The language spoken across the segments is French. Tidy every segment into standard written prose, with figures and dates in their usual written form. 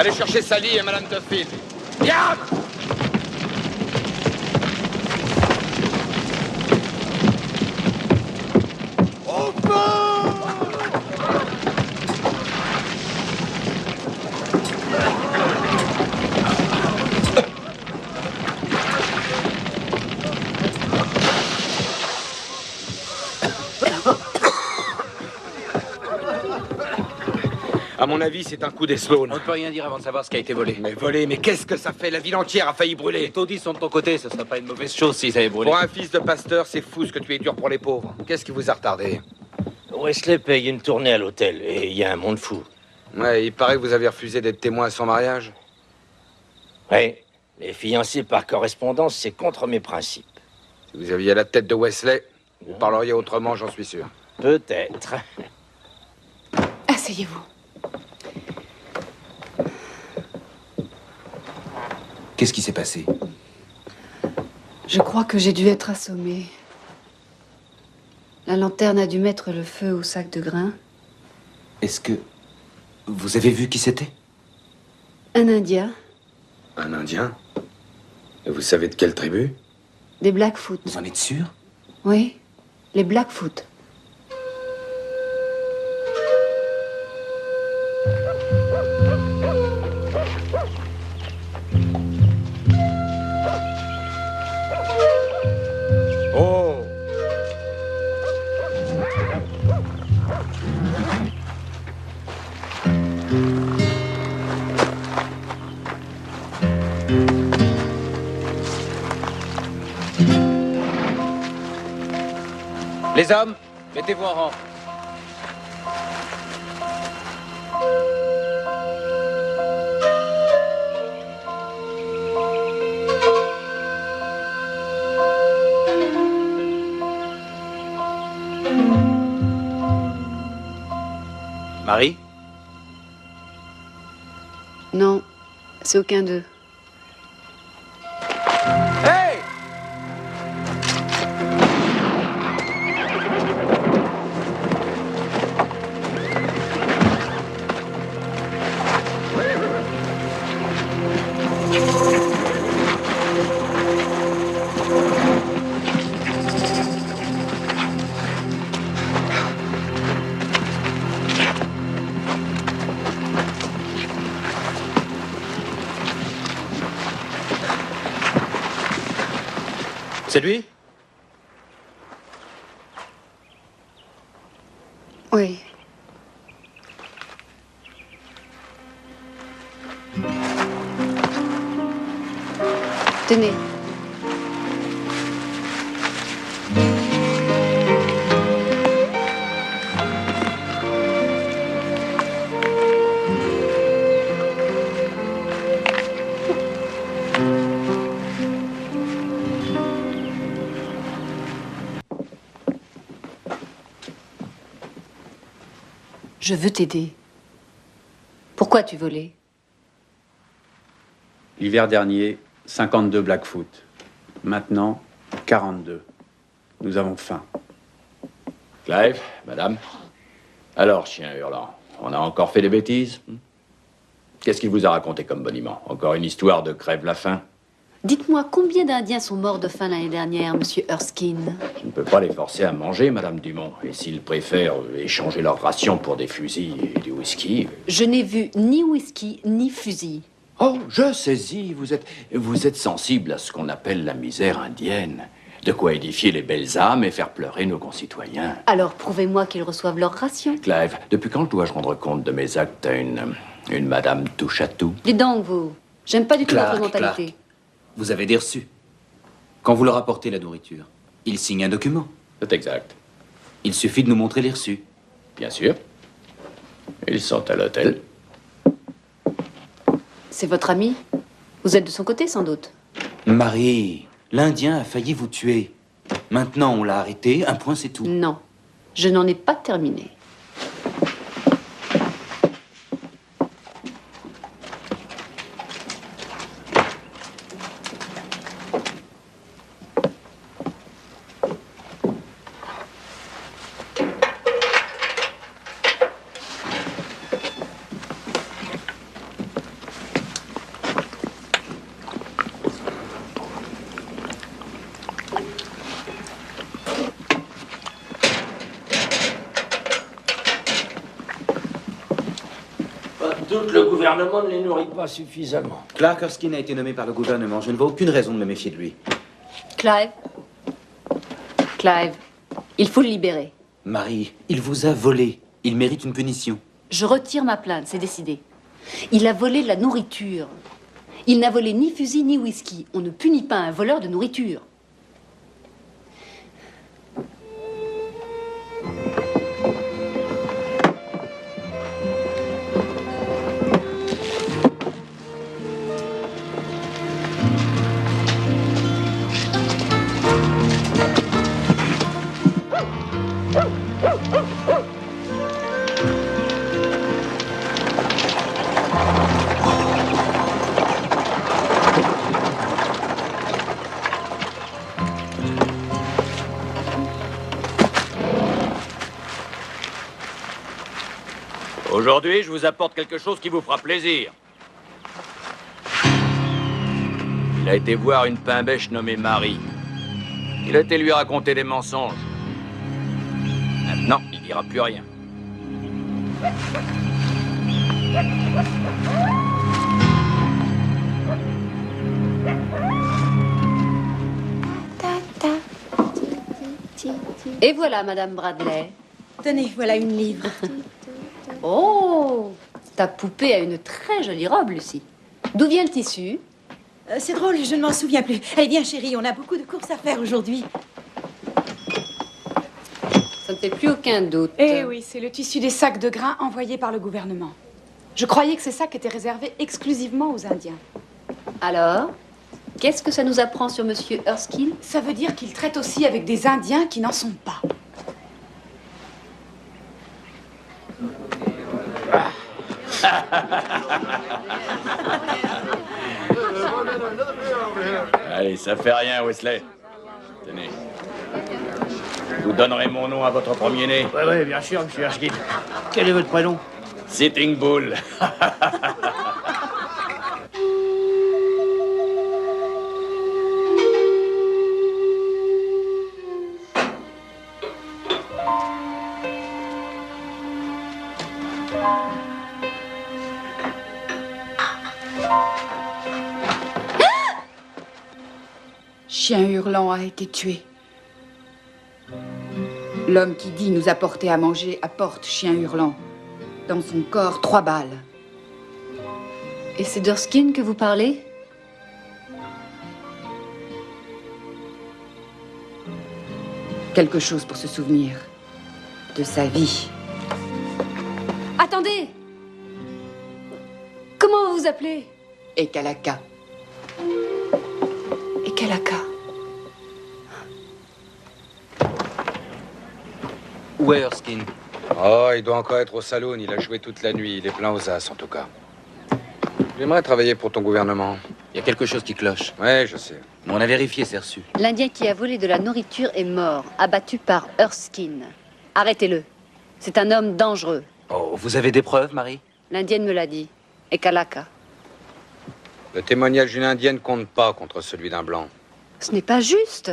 Allez chercher Sally et Madame Duffield. Viens! Au feu! À mon avis, c'est un coup des Sloan. On ne peut rien dire avant de savoir ce qui a été volé. Mais volé, mais qu'est-ce que ça fait? La ville entière a failli brûler. Les taudis sont de ton côté, ce serait pas une mauvaise chose s'ils avaient brûlé. Pour un fils de pasteur, c'est fou ce que tu es dur pour les pauvres. Qu'est-ce qui vous a retardé? Wesley paye une tournée à l'hôtel et il y a un monde fou. Ouais, il paraît que vous avez refusé d'être témoin à son mariage. Oui, les fiancés par correspondance, c'est contre mes principes. Si vous aviez la tête de Wesley, vous parleriez autrement, j'en suis sûr. Peut-être. Asseyez-vous. Qu'est-ce qui s'est passé? Je crois que j'ai dû être assommée. La lanterne a dû mettre le feu au sac de grains. Est-ce que vous avez vu qui c'était? Un Indien, Un Indien? Et vous savez de quelle tribu? des Blackfoot. Vous en êtes sûr? Oui, les Blackfoot. Oh! Les hommes, mettez-vous en rang. Marie? Non, c'est aucun d'eux. Hey! C'est lui? Oui. Tenez. Je veux t'aider. Pourquoi tu volais? L'hiver dernier, 52 Blackfoot. Maintenant, 42. Nous avons faim. Clive, madame. Alors, chien hurlant, on a encore fait des bêtises? Qu'est-ce qu'il vous a raconté comme boniment? Encore une histoire de crève la faim? Dites-moi, combien d'Indiens sont morts de faim l'année dernière, monsieur Erskine? Je ne peux pas les forcer à manger, madame Dumont. Et s'ils préfèrent échanger leurs rations pour des fusils et du whisky... Je n'ai vu ni whisky, ni fusil. Oh, je saisis, vous êtes sensible à ce qu'on appelle la misère indienne. De quoi édifier les belles âmes et faire pleurer nos concitoyens. Alors prouvez-moi qu'ils reçoivent leur ration. Clive, depuis quand dois-je rendre compte de mes actes à une madame touche-à-tout? Dites donc, vous. J'aime pas du tout Clark, votre mentalité. Vous avez des reçus. Quand vous leur apportez la nourriture, ils signent un document. C'est exact. Il suffit de nous montrer les reçus. Bien sûr. Ils sont à l'hôtel. C'est votre ami? Vous êtes de son côté, sans doute. Marie, l'Indien a failli vous tuer. Maintenant, on l'a arrêté, un point, c'est tout. Non. Je n'en ai pas terminé. doute, le gouvernement ne les nourrit pas suffisamment. Clark Erskine a été nommé par le gouvernement. Je ne vois aucune raison de me méfier de lui. Clive. Clive, il faut le libérer. Marie, il vous a volé. Il mérite une punition. Je retire ma plainte, c'est décidé. Il a volé de la nourriture. Il n'a volé ni fusil ni whisky. On ne punit pas un voleur de nourriture. Aujourd'hui, je vous apporte quelque chose qui vous fera plaisir. Il a été voir une pain-bêche nommée Marie. Il a été lui raconter des mensonges. Maintenant, il dira plus rien. Et voilà, Madame Bradley. Tenez, voilà une livre. Oh, ta poupée a une très jolie robe, Lucie. D'où vient le tissu? C'est drôle, je ne m'en souviens plus. Allez, viens, chérie, on a beaucoup de courses à faire aujourd'hui. Ça ne fait plus aucun doute. Eh oui, c'est le tissu des sacs de grains envoyés par le gouvernement. Je croyais que ces sacs étaient réservés exclusivement aux Indiens. Alors, qu'est-ce que ça nous apprend sur Monsieur Erskine? Ça veut dire qu'il traite aussi avec des Indiens qui n'en sont pas. Allez, ça fait rien, Wesley. Tenez. Vous donnerez mon nom à votre premier-né. Oui, bien sûr, monsieur Erskine. Quel est votre prénom? Sitting Bull. Chien hurlant a été tué. L'homme qui dit nous apporter à manger apporte chien hurlant. Dans son corps, 3 balles. Et c'est d'Erskine que vous parlez? Quelque chose pour se souvenir de sa vie. Attendez! Comment vous vous appelez? Et Kalaka. Et Kalaka. Où est Erskine? Oh, il doit encore être au saloon. Il a joué toute la nuit. Il est plein aux as, en tout cas. J'aimerais travailler pour ton gouvernement. Il y a quelque chose qui cloche. Ouais, je sais. On a vérifié, c'est reçu. L'Indien qui a volé de la nourriture est mort, abattu par Erskine. Arrêtez-le. C'est un homme dangereux. Oh, vous avez des preuves, Marie? L'Indienne me l'a dit. Et Kalaka. Le témoignage d'une Indienne compte pas contre celui d'un Blanc. Ce n'est pas juste.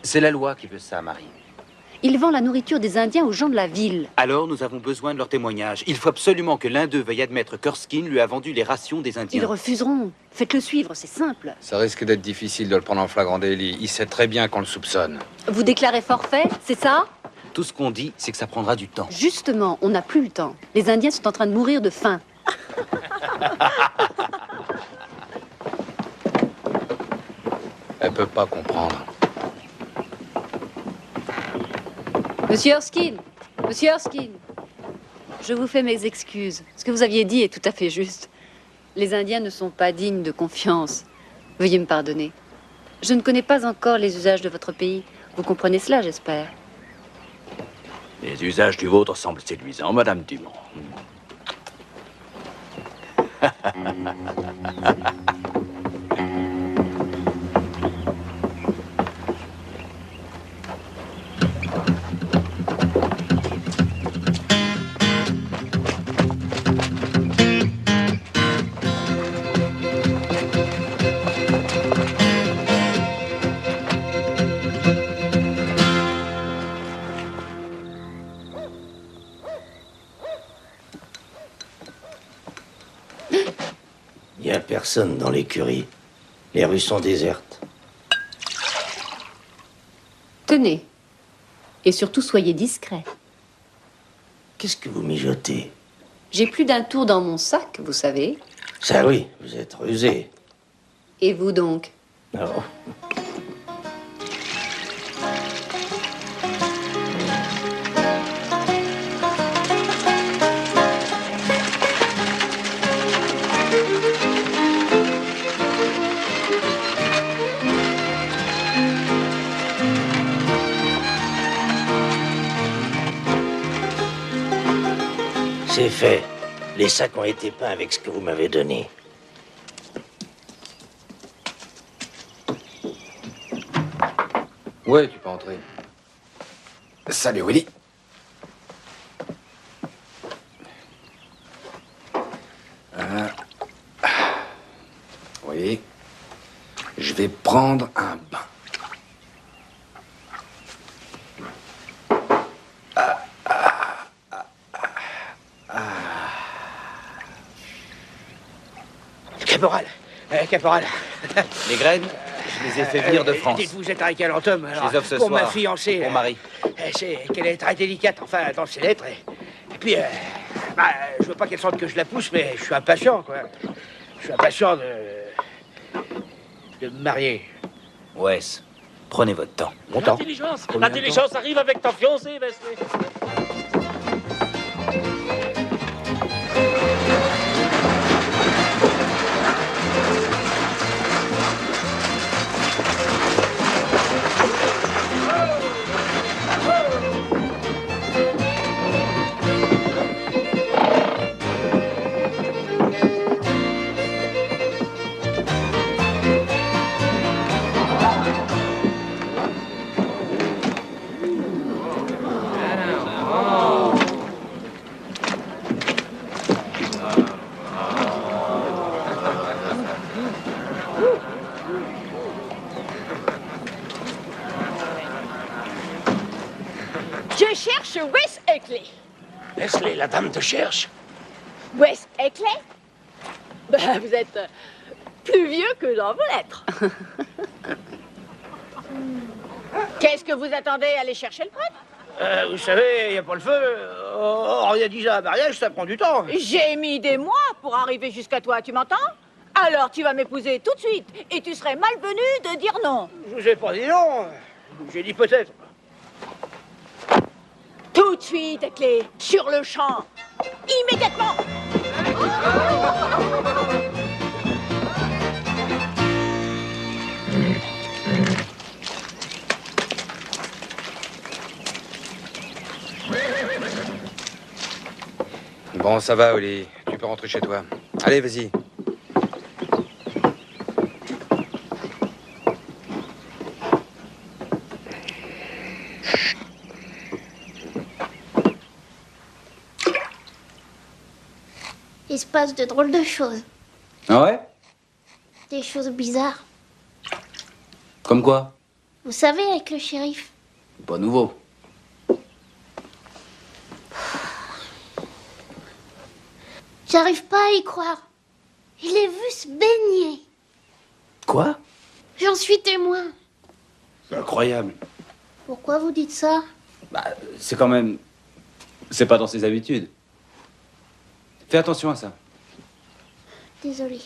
C'est la loi qui veut ça, Marie. Il vend la nourriture des Indiens aux gens de la ville. Alors, nous avons besoin de leur témoignage. Il faut absolument que l'un d'eux veuille admettre qu'Erskine lui a vendu les rations des Indiens. Ils refuseront. Faites-le suivre, c'est simple. Ça risque d'être difficile de le prendre en flagrant délit. Il sait très bien qu'on le soupçonne. Vous déclarez forfait, c'est ça? Tout ce qu'on dit, c'est que ça prendra du temps. Justement, on n'a plus le temps. Les Indiens sont en train de mourir de faim. Elle peut pas comprendre. Monsieur Erskine! Monsieur Erskine! Je vous fais mes excuses. Ce que vous aviez dit est tout à fait juste. Les Indiens ne sont pas dignes de confiance. Veuillez me pardonner. Je ne connais pas encore les usages de votre pays. Vous comprenez cela, j'espère. Les usages du vôtre semblent séduisants, Madame Dumont. personne dans l'écurie. Les rues sont désertes. Tenez. Et surtout, soyez discret. Qu'est-ce que vous mijotez? J'ai plus d'un tour dans mon sac, vous savez. Ça oui, vous êtes rusé. Et vous donc? Non. C'est fait. Les sacs ont été peints avec ce que vous m'avez donné. Ouais, tu peux entrer. Salut, Willy. Oui. Je vais prendre un bain. Caporal, caporal. Les graines, je les ai fait venir de France. Dites-vous, vous êtes avec quel homme Je les offre ce pour soir. ma fiancée. Pour Marie. C'est qu'elle est très délicate, enfin, dans ses lettres. Et puis, je veux pas qu'elle sente que je la pousse, mais je suis impatient, quoi. Je suis impatient de me marier. Wes, prenez votre temps. Mon temps. L'intelligence arrive avec ta fiancée, Wesley. Je cherche Wes Eckley. Wesley, la dame te cherche. Wes Eckley? Ben, vous êtes plus vieux que dans vos lettres. Qu'est-ce que vous attendez à aller chercher le prêtre? Vous savez, il n'y a pas le feu. Oh, il y a 10 ans à mariage, ça prend du temps. J'ai mis des mois pour arriver jusqu'à toi, tu m'entends? Alors tu vas m'épouser tout de suite et tu serais malvenu de dire non. Je vous ai pas dit non. J'ai dit peut-être. Tout de suite, Eckley, sur le champ, immédiatement. Bon, ça va, Oli. Tu peux rentrer chez toi. Allez, vas-y. Il se passe de drôles de choses. Ah ouais? Des choses bizarres. Comme quoi? Vous savez, avec le shérif. Pas nouveau. J'arrive pas à y croire. Je l'ai vu se baigner. Quoi? J'en suis témoin. C'est incroyable. Pourquoi vous dites ça? Bah, c'est quand même... C'est pas dans ses habitudes. Fais attention à ça. Désolée.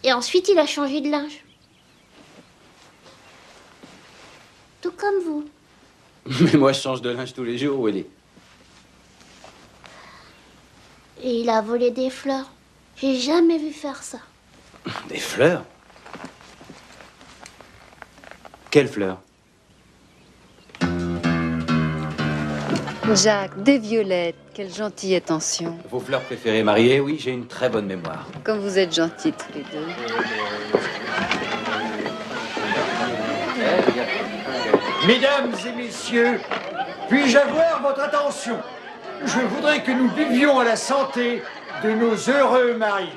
Et ensuite, il a changé de linge. Tout comme vous. Mais moi, je change de linge tous les jours, Willy. Et il a volé des fleurs. J'ai jamais vu faire ça. Des fleurs? Quelles fleurs? Jacques, des violettes, quelle gentille attention. Vos fleurs préférées, mariées? Oui, j'ai une très bonne mémoire. Comme vous êtes gentils tous les deux. Mesdames et messieurs, puis-je avoir votre attention? Je voudrais que nous buvions à la santé de nos heureux mariés.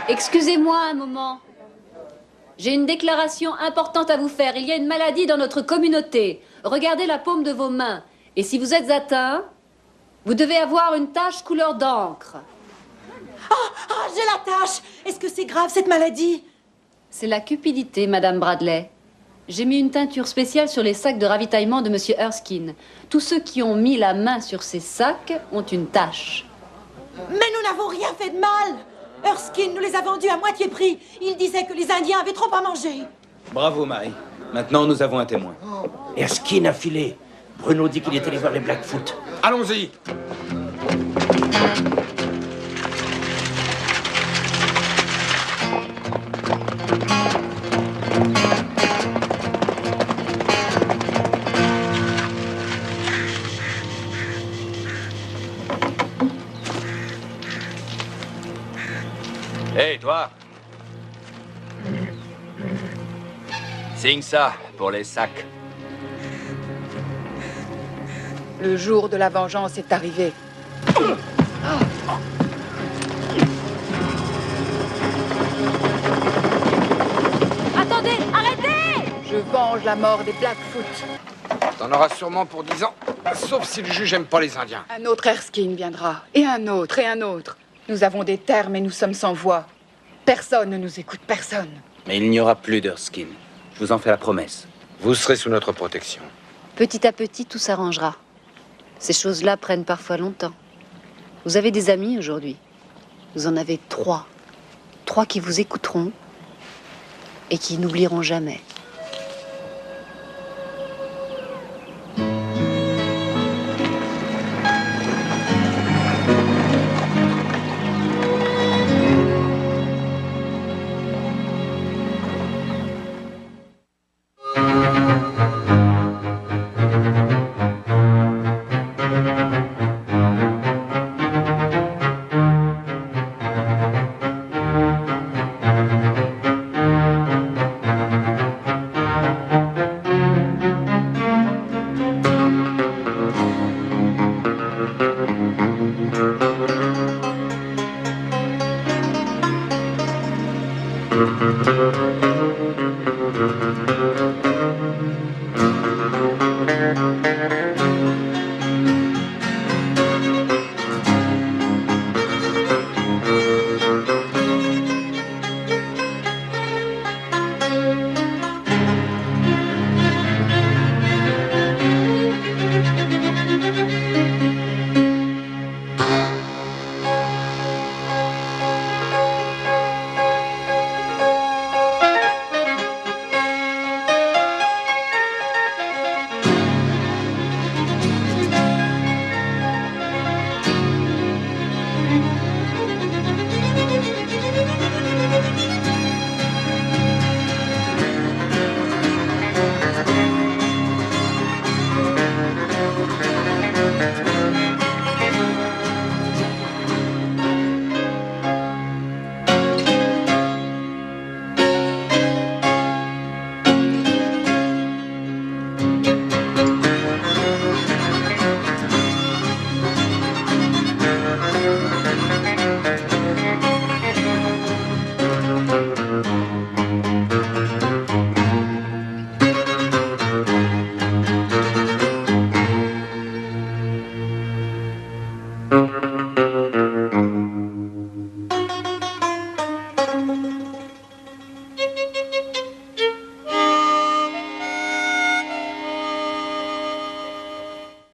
Excusez-moi un moment. J'ai une déclaration importante à vous faire. Il y a une maladie dans notre communauté. Regardez la paume de vos mains. Et si vous êtes atteint, vous devez avoir une tache couleur d'encre. J'ai la tache. Est-ce que c'est grave, cette maladie? C'est la cupidité, Madame Bradley. J'ai mis une teinture spéciale sur les sacs de ravitaillement de Monsieur Erskine. Tous ceux qui ont mis la main sur ces sacs ont une tache. Mais nous n'avons rien fait de mal. Erskine nous les a vendus à moitié prix. Il disait que les Indiens avaient trop à manger. Bravo, Marie. Maintenant, nous avons un témoin. Erskine a filé. Bruno dit qu'il est allé voir les Blackfoot. Allons-y. Hé, toi! Signe ça pour les sacs. Le jour de la vengeance est arrivé. Attendez, arrêtez! Je venge la mort des Blackfoot. T'en auras sûrement pour 10 ans, sauf si le juge aime pas les Indiens. Un autre Erskine viendra, et un autre, et un autre. Nous avons des terres, mais nous sommes sans voix. Personne ne nous écoute, personne. Mais il n'y aura plus d'Erskine. Je vous en fais la promesse. Vous serez sous notre protection. Petit à petit, tout s'arrangera. Ces choses-là prennent parfois longtemps. Vous avez des amis aujourd'hui. Vous en avez 3. 3 qui vous écouteront et qui n'oublieront jamais.